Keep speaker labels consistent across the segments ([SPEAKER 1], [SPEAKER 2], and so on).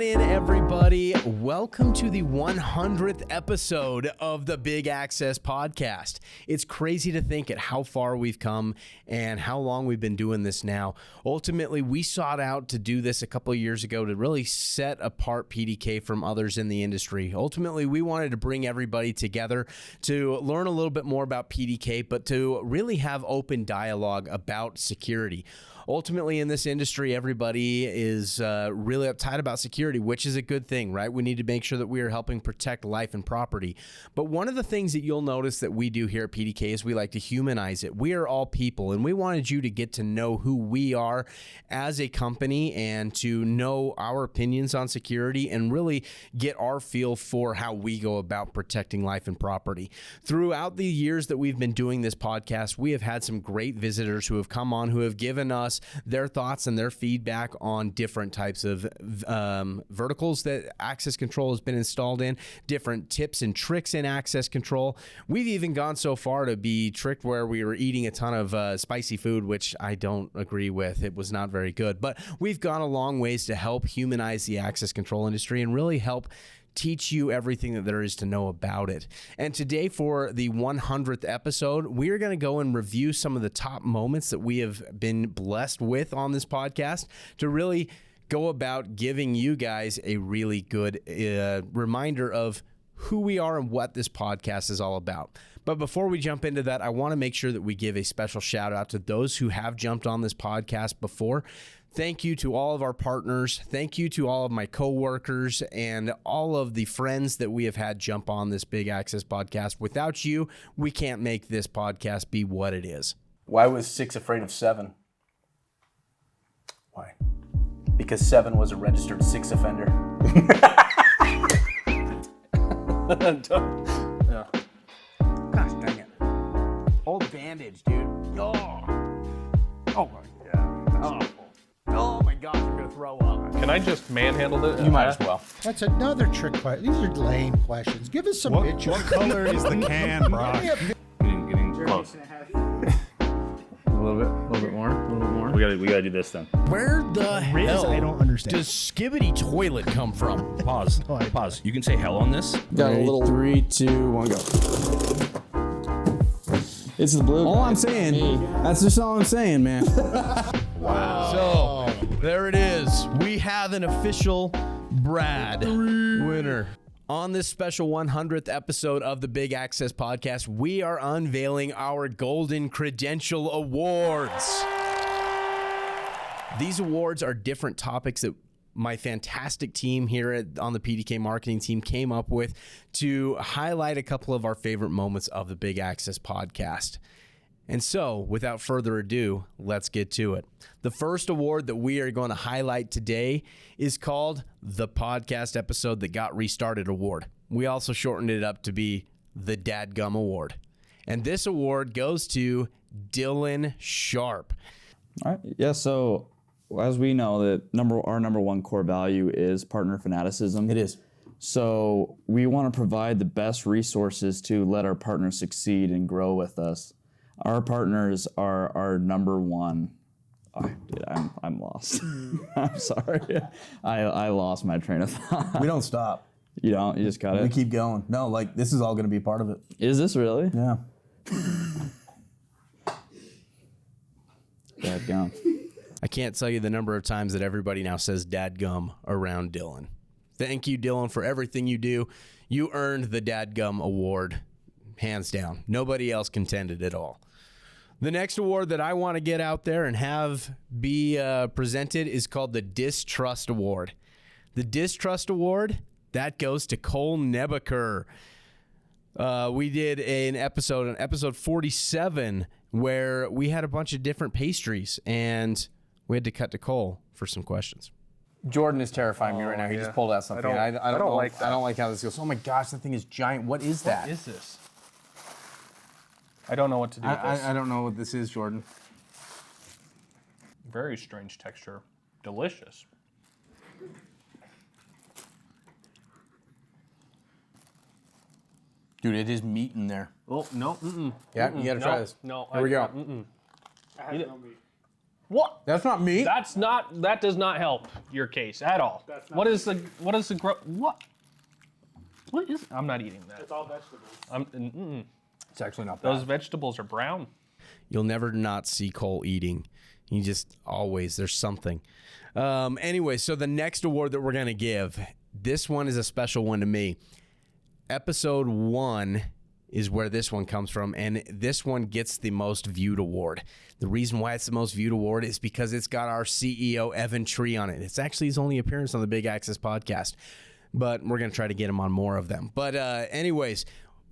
[SPEAKER 1] on in, everybody. Welcome to the 100th episode of the Big Access Podcast. It's crazy to think at how far we've come and how long we've been doing this now. Ultimately, we sought out to do this a couple of years ago to really set apart PDK from others in the industry. Ultimately, we wanted to bring everybody together to learn a little bit more about PDK, but to really have open dialogue about security. Ultimately, in this industry, everybody is really uptight about security, which is a good thing, right? We need to make sure that we are helping protect life and property. But one of the things that you'll notice that we do here at PDK is we like to humanize it. We are all people, and we wanted you to get to know who we are as a company and to know our opinions on security and really get our feel for how we go about protecting life and property. Throughout the years that we've been doing this podcast, we have had some great visitors who have come on, who have given us their thoughts and their feedback on different types of verticals that access control has been installed in, different tips and tricks in access control. We've even gone so far to be tricked where we were eating a ton of spicy food, which I don't agree with. It was not very good. But we've gone a long ways to help humanize the access control industry and really help teach you everything that there is to know about it. And today, for the 100th episode, we are going to go and review some of the top moments that we have been blessed with on this podcast to really go about giving you guys a really good reminder of who we are and what this podcast is all about. But before we jump into that, I want to make sure that we give a special shout out to those who have jumped on this podcast before. Thank you to all of our partners. Thank you to all of my coworkers and all of the friends that we have had jump on this Big Access Podcast. Without you, we can't make this podcast be what it is.
[SPEAKER 2] Why was 6 afraid of 7? Why? Because 7 was a registered 6 offender.
[SPEAKER 1] Yeah. Gosh dang it. Old bandage, dude. Oh my God. Oh my gosh, I'm gonna throw up.
[SPEAKER 3] Can I just manhandle it?
[SPEAKER 2] You might as well.
[SPEAKER 4] That's another trick question. These are lame questions. Give us some bitches.
[SPEAKER 5] What color is the can, Brock?
[SPEAKER 6] Getting close. A little bit more. We gotta do this then.
[SPEAKER 1] Where the hell
[SPEAKER 4] I don't understand.
[SPEAKER 1] does Skibbity Toilet come from?
[SPEAKER 6] Pause. Pause. You can say hell on this.
[SPEAKER 2] Got a little 3, 2, 1, go.
[SPEAKER 7] It's the blue.
[SPEAKER 5] All I'm saying, that's just all I'm saying, man.
[SPEAKER 1] Wow. So, there it is. We have an official Brad winner. On this special 100th episode of the Big Access Podcast, we are unveiling our Golden Credential Awards. These awards are different topics that my fantastic team here on the PDK marketing team came up with to highlight a couple of our favorite moments of the Big Access Podcast. And so, without further ado, let's get to it. The first award that we are going to highlight today is called the Podcast Episode That Got Restarted Award. We also shortened it up to be the Dadgum Award. And this award goes to Dylan Sharp.
[SPEAKER 7] All right. Yeah. So as we know, that our number one core value is partner fanaticism.
[SPEAKER 2] It is.
[SPEAKER 7] So we want to provide the best resources to let our partners succeed and grow with us. Our partners are our number one. Oh, dude, I'm lost. I'm sorry. I lost my train of thought.
[SPEAKER 2] We don't stop.
[SPEAKER 7] You don't? You just got it?
[SPEAKER 2] We keep going. No, like, this is all going to be a part of it.
[SPEAKER 7] Is this really?
[SPEAKER 2] Yeah.
[SPEAKER 7] Dadgum.
[SPEAKER 1] I can't tell you the number of times that everybody now says dadgum around Dylan. Thank you, Dylan, for everything you do. You earned the Dadgum Award, hands down. Nobody else contended at all. The next award that I want to get out there and have be presented is called the Distrust Award. The Distrust Award, that goes to Cole Nebaker. We did an episode 47, where we had a bunch of different pastries, and we had to cut to Cole for some questions.
[SPEAKER 2] Jordan is terrifying me right now. He just pulled out something. I don't
[SPEAKER 3] like that.
[SPEAKER 2] I don't like how this goes. Oh my gosh, that thing is giant. What is that?
[SPEAKER 3] What is this? I don't know what to do with this.
[SPEAKER 2] I don't know what this is, Jordan.
[SPEAKER 3] Very strange texture. Delicious.
[SPEAKER 2] Dude, it is meat in there.
[SPEAKER 3] Oh, no. Mm-mm.
[SPEAKER 2] Yeah, you gotta try this.
[SPEAKER 3] No.
[SPEAKER 2] Here we go.
[SPEAKER 3] Mm-mm.
[SPEAKER 4] I have no meat.
[SPEAKER 3] What?
[SPEAKER 2] That's not meat.
[SPEAKER 3] That does not help your case at all. What is the what? What is? I'm not eating that.
[SPEAKER 8] It's all vegetables.
[SPEAKER 2] It's actually not
[SPEAKER 3] Those
[SPEAKER 2] bad.
[SPEAKER 3] vegetables are brown.
[SPEAKER 1] You'll never not see Cole eating. You just always, there's something. Anyway, so the next award that we're going to give, this one is a special one to me. Episode 1 is where this one comes from, and this one gets the most viewed award. The reason why it's the most viewed award is because it's got our CEO, Evan Tree, on it. It's actually his only appearance on the Big Access podcast, but we're going to try to get him on more of them. But anyways,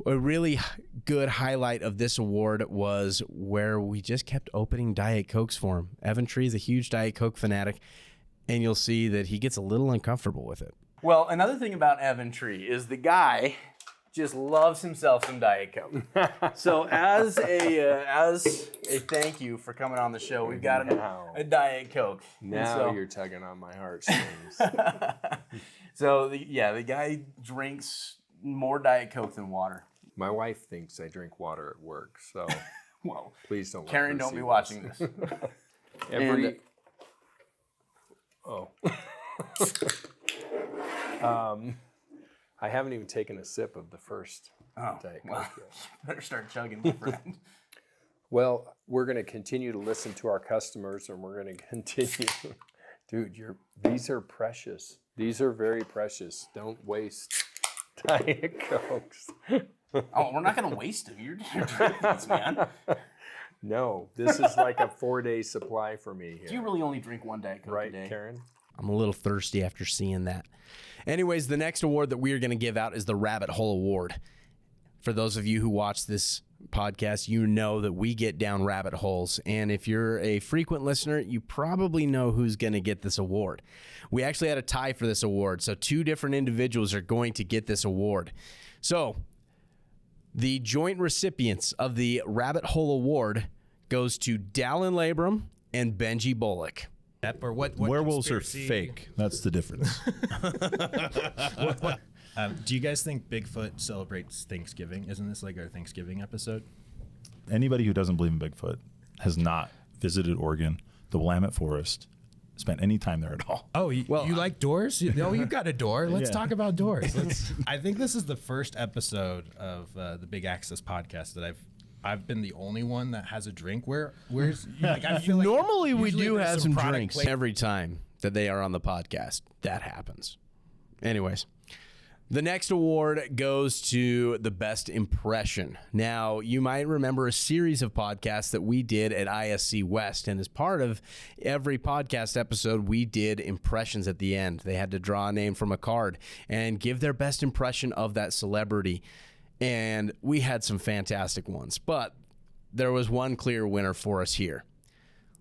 [SPEAKER 1] a really good highlight of this award was where we just kept opening Diet Cokes for him. Evan Tree is a huge Diet Coke fanatic, and you'll see that he gets a little uncomfortable with it. Well, another thing about Evan Tree is the guy just loves himself some Diet Coke. So as a thank you for coming on the show, we've got a Diet Coke.
[SPEAKER 8] Now you're tugging on my heartstrings.
[SPEAKER 1] So the guy drinks more Diet Coke than water.
[SPEAKER 8] My wife thinks I drink water at work, so
[SPEAKER 1] Well,
[SPEAKER 8] please don't.
[SPEAKER 1] Karen, don't be watching this.
[SPEAKER 8] I haven't even taken a sip of the first Diet Coke yet.
[SPEAKER 1] Better start chugging, my friend.
[SPEAKER 8] Well, we're going to continue to listen to our customers, and we're going to continue. Dude, these are precious. These are very precious. Don't waste Diet Cokes.
[SPEAKER 1] Oh, we're not going to waste them. You're drinking this, man.
[SPEAKER 8] No, this is like a 4-day supply for me here.
[SPEAKER 1] Do you really only drink one Diet Coke
[SPEAKER 8] right,
[SPEAKER 1] a day?
[SPEAKER 8] Karen?
[SPEAKER 1] I'm a little thirsty after seeing that. Anyways, the next award that we are going to give out is the Rabbit Hole Award. For those of you who watch this podcast, you know that we get down rabbit holes. And if you're a frequent listener, you probably know who's going to get this award. We actually had a tie for this award. So 2 different individuals are going to get this award. So the joint recipients of the Rabbit Hole Award goes to Dallin Labrum and Benji Bullock.
[SPEAKER 9] Or what
[SPEAKER 5] Werewolves are
[SPEAKER 9] conspiracy-
[SPEAKER 5] fake. That's the difference.
[SPEAKER 9] Do you guys think Bigfoot celebrates Thanksgiving? Isn't this like our Thanksgiving episode?
[SPEAKER 5] Anybody who doesn't believe in Bigfoot has not visited Oregon, the Willamette Forest, spent any time there at all.
[SPEAKER 9] Oh, you like doors? You got a door. Let's
[SPEAKER 5] Yeah.
[SPEAKER 9] talk about doors. I think this is the first episode of the Big Access podcast that I've been the only one that has a drink. Where's like I feel like
[SPEAKER 1] Normally we
[SPEAKER 9] usually
[SPEAKER 1] do
[SPEAKER 9] there's
[SPEAKER 1] have some
[SPEAKER 9] product
[SPEAKER 1] drinks every time that they are on the podcast. That happens. Anyways, the next award goes to the best impression. Now, you might remember a series of podcasts that we did at ISC West, and as part of every podcast episode, we did impressions at the end. They had to draw a name from a card and give their best impression of that celebrity. And we had some fantastic ones, but there was one clear winner for us here.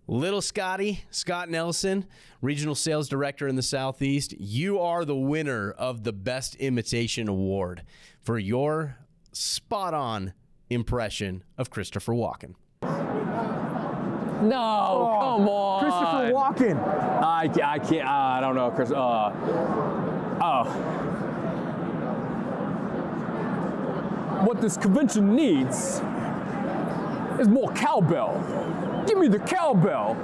[SPEAKER 1] Little Scotty, Scott Nelson, Regional Sales Director in the Southeast, you are the winner of the Best Imitation Award for your spot-on impression of Christopher Walken.
[SPEAKER 2] No, come on.
[SPEAKER 3] Christopher Walken.
[SPEAKER 2] I can't. I don't know, Chris. What this convention needs is more cowbell. Give me the cowbell.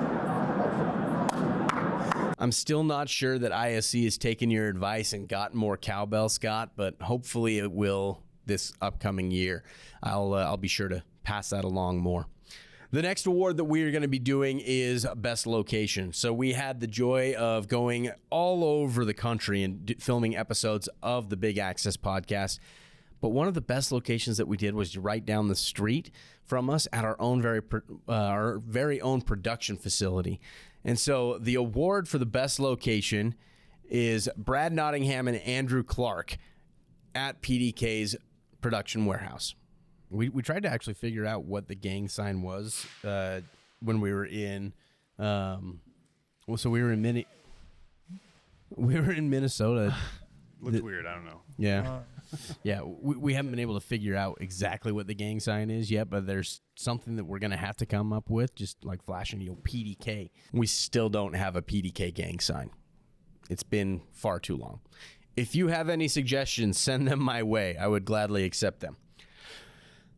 [SPEAKER 1] I'm still not sure that ISC has taken your advice and gotten more cowbell, Scott, but hopefully it will this upcoming year. I'll be sure to pass that along more. The next award that we are going to be doing is Best Location. So we had the joy of going all over the country and filming episodes of the Big Access podcast. But one of the best locations that we did was right down the street from us at our very own production facility. And so the award for the best location is Brad Nottingham and Andrew Clark at PDK's production warehouse. We tried to actually figure out what the gang sign was when we were in. So we were in Minnesota.
[SPEAKER 6] Looks weird. I don't know.
[SPEAKER 1] Yeah. Yeah, we haven't been able to figure out exactly what the gang sign is yet, but there's something that we're going to have to come up with, just like flashing, PDK. We still don't have a PDK gang sign. It's been far too long. If you have any suggestions, send them my way. I would gladly accept them.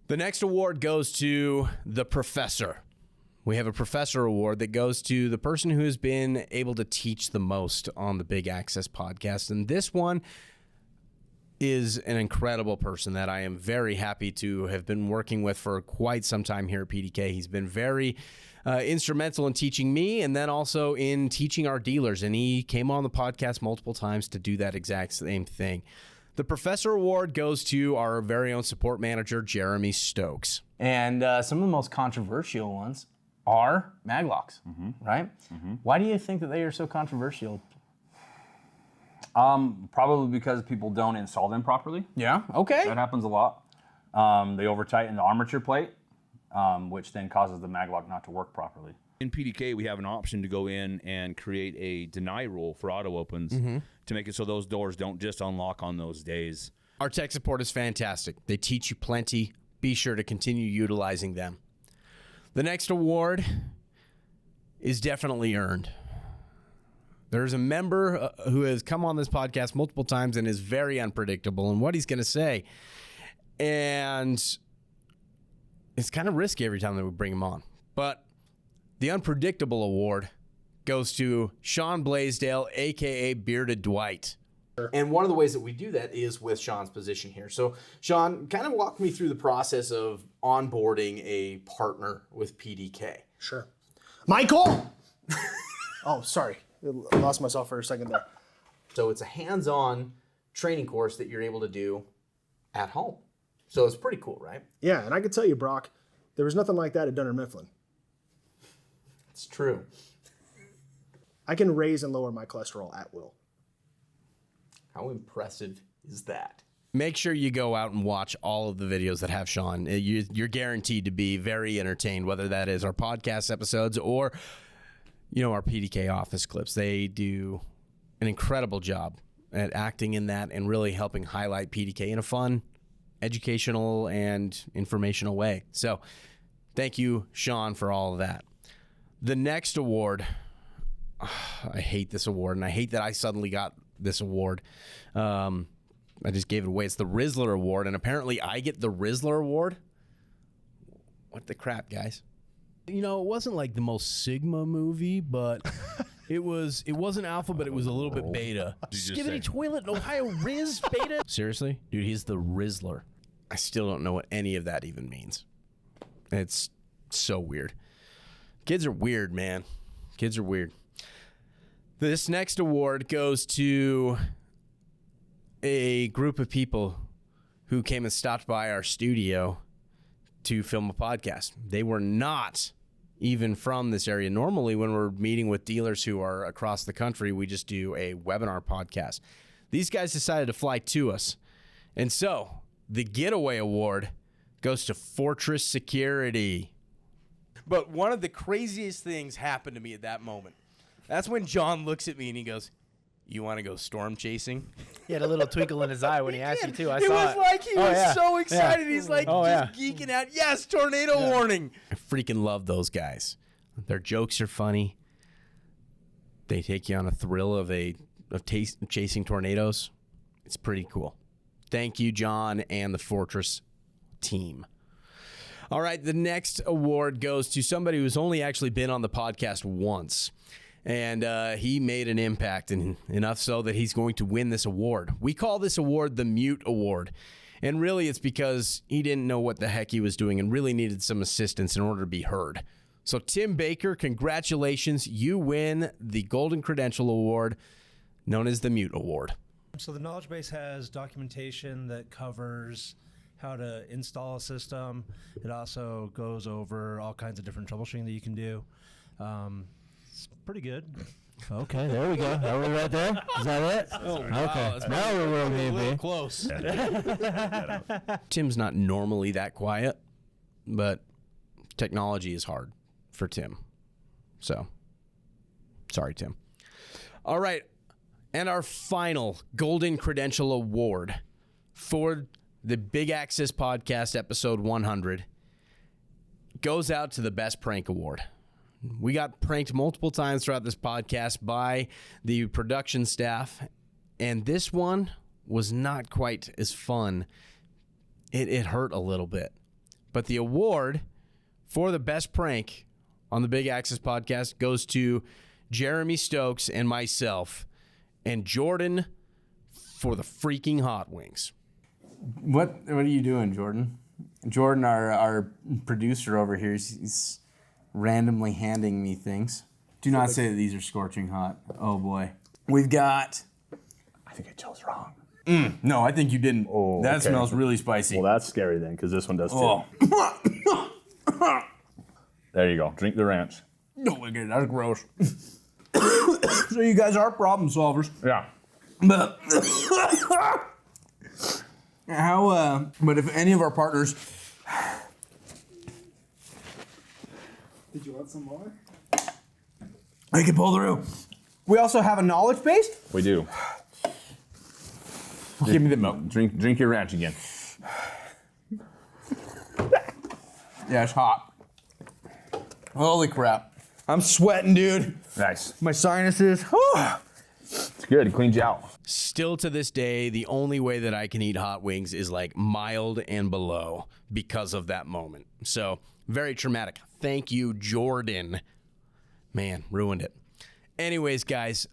[SPEAKER 1] The next award goes to the professor. we have a professor award that goes to the person who has been able to teach the most on the Big Access podcast. And this one is an incredible person that I am very happy to have been working with for quite some time here at PDK. He's been very instrumental in teaching me and then also in teaching our dealers. And he came on the podcast multiple times to do that exact same thing. The Professor Award goes to our very own support manager, Jeremy Stokes.
[SPEAKER 6] And some of the most controversial ones are maglocks, right? Why do you think that they are so controversial?
[SPEAKER 10] Probably because people don't install them properly.
[SPEAKER 6] Yeah, okay.
[SPEAKER 10] That happens a lot. They over-tighten the armature plate, which then causes the maglock not to work properly.
[SPEAKER 11] In PDK, we have an option to go in and create a deny rule for auto opens to make it so those doors don't just unlock on those days.
[SPEAKER 1] Our tech support is fantastic. They teach you plenty. Be sure to continue utilizing them. The next award is definitely earned. There's a member who has come on this podcast multiple times and is very unpredictable in what he's going to say. And it's kind of risky every time that we bring him on. But the unpredictable award goes to Sean Blaisdell, a.k.a. Bearded Dwight.
[SPEAKER 12] And one of the ways that we do that is with Sean's position here. So, Sean, kind of walk me through the process of onboarding a partner with PDK.
[SPEAKER 13] Sure. Michael! Oh, sorry. I lost myself for a second there.
[SPEAKER 12] So it's a hands-on training course that you're able to do at home. So it's pretty cool, right?
[SPEAKER 13] Yeah, and I can tell you, Brock, there was nothing like that at Dunder Mifflin.
[SPEAKER 12] It's true.
[SPEAKER 13] I can raise and lower my cholesterol at will.
[SPEAKER 12] How impressive is that?
[SPEAKER 1] Make sure you go out and watch all of the videos that have Sean. You're guaranteed to be very entertained, whether that is our podcast episodes or, our PDK office clips. They do an incredible job at acting in that and really helping highlight PDK in a fun, educational, and informational way. So thank you, Sean, for all of that. The next award, I hate this award, and I hate that I suddenly got this award. I just gave it away. It's the Rizzler Award, and apparently I get the Rizzler Award. What the crap, guys?
[SPEAKER 9] It wasn't like the most Sigma movie, but it wasn't alpha, but it was a little bit beta.
[SPEAKER 1] Skibbity toilet, Ohio Riz beta. Seriously? Dude, he's the Rizzler. I still don't know what any of that even means. It's so weird. Kids are weird, man. Kids are weird. This next award goes to a group of people who came and stopped by our studio to film a podcast. They were not even from this area. Normally, when we're meeting with dealers who are across the country, we just do a webinar podcast. These guys decided to fly to us. And so the Getaway Award goes to Fortress Security. But one of the craziest things happened to me at that moment. That's when John looks at me and he goes, "You want to go storm chasing?"
[SPEAKER 14] He had a little twinkle in his eye when he asked you too. I
[SPEAKER 1] It
[SPEAKER 14] saw
[SPEAKER 1] was
[SPEAKER 14] it.
[SPEAKER 1] like he was so excited. He's like
[SPEAKER 14] yeah.
[SPEAKER 1] geeking out. Yes, tornado warning. I freaking love those guys. Their jokes are funny. They take you on a thrill of chasing tornadoes. It's pretty cool. Thank you, John, and the Fortress team. All right, the next award goes to somebody who's only actually been on the podcast once. And he made an impact, and enough so that he's going to win this award. We call this award the Mute Award. And really, it's because he didn't know what the heck he was doing and really needed some assistance in order to be heard. So, Tim Baker, congratulations. You win the Golden Credential Award, known as the Mute Award.
[SPEAKER 15] So the knowledge base has documentation that covers how to install a system. It also goes over all kinds of different troubleshooting that you can do. It's pretty good.
[SPEAKER 14] Okay, there we go. Are we right there? Is that it?
[SPEAKER 1] Oh,
[SPEAKER 14] okay.
[SPEAKER 1] wow,
[SPEAKER 14] Now we're where we need to be.
[SPEAKER 1] Close. Tim's not normally that quiet, but technology is hard for Tim. So, sorry, Tim. All right. And our final Golden Credential Award for the Big Access Podcast, episode 100, goes out to the Best Prank Award. We got pranked multiple times throughout this podcast by the production staff, and this one was not quite as fun. It hurt a little bit. But the award for the best prank on the Big Access Podcast goes to Jeremy Stokes and myself and Jordan for the freaking hot wings.
[SPEAKER 6] What are you doing, Jordan? Jordan, our producer over here, he's randomly handing me things. Do not say that these are scorching hot. Oh boy. We've got. I think I chose wrong. No, I think you didn't.
[SPEAKER 10] Oh,
[SPEAKER 6] that
[SPEAKER 10] okay.
[SPEAKER 6] smells really spicy.
[SPEAKER 10] Well, that's scary then, because this one does too.
[SPEAKER 6] Oh.
[SPEAKER 10] There you go. Drink the ranch.
[SPEAKER 6] No, look at it. That's gross. So you guys are problem solvers.
[SPEAKER 10] Yeah.
[SPEAKER 6] But but if any of our partners.
[SPEAKER 13] Did you want some more?
[SPEAKER 6] I can pull through. We also have a knowledge base.
[SPEAKER 10] We do.
[SPEAKER 6] Give me the milk.
[SPEAKER 10] Drink your ranch again.
[SPEAKER 6] Yeah, it's hot. Holy crap. I'm sweating, dude.
[SPEAKER 10] Nice.
[SPEAKER 6] My sinuses.
[SPEAKER 10] It's good. It cleans you out.
[SPEAKER 1] Still to this day, the only way that I can eat hot wings is like mild and below because of that moment. So very traumatic. Thank you, Jordan. Man, ruined it. Anyways, guys,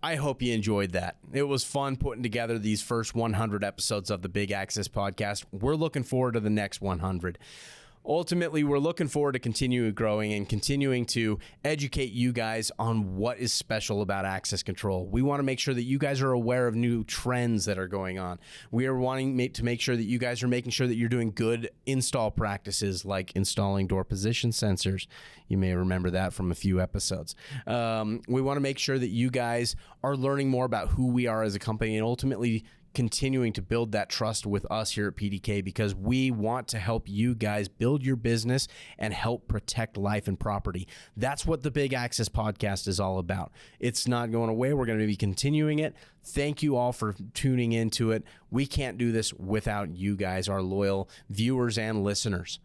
[SPEAKER 1] I hope you enjoyed that. It was fun putting together these first 100 episodes of the Big Access Podcast. We're looking forward to the next 100. Ultimately, we're looking forward to continuing growing and continuing to educate you guys on what is special about access control. We want to make sure that you guys are aware of new trends that are going on. We are wanting to make sure that you guys are making sure that you're doing good install practices like installing door position sensors. You may remember that from a few episodes. We want to make sure that you guys are learning more about who we are as a company and ultimately continuing to build that trust with us here at PDK because we want to help you guys build your business and help protect life and property. That's what the Big Access Podcast is all about. It's not going away. We're going to be continuing it. Thank you all for tuning into it. We can't do this without you guys, our loyal viewers and listeners.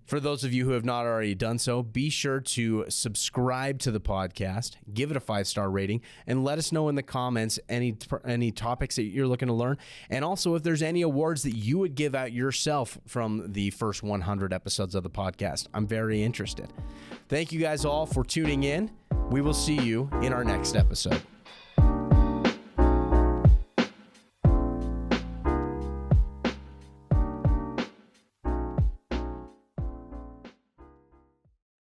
[SPEAKER 1] For those of you who have not already done so, be sure to subscribe to the podcast, give it a 5-star rating, and let us know in the comments any topics that you're looking to learn. And also, if there's any awards that you would give out yourself from the first 100 episodes of the podcast, I'm very interested. Thank you guys all for tuning in. We will see you in our next episode.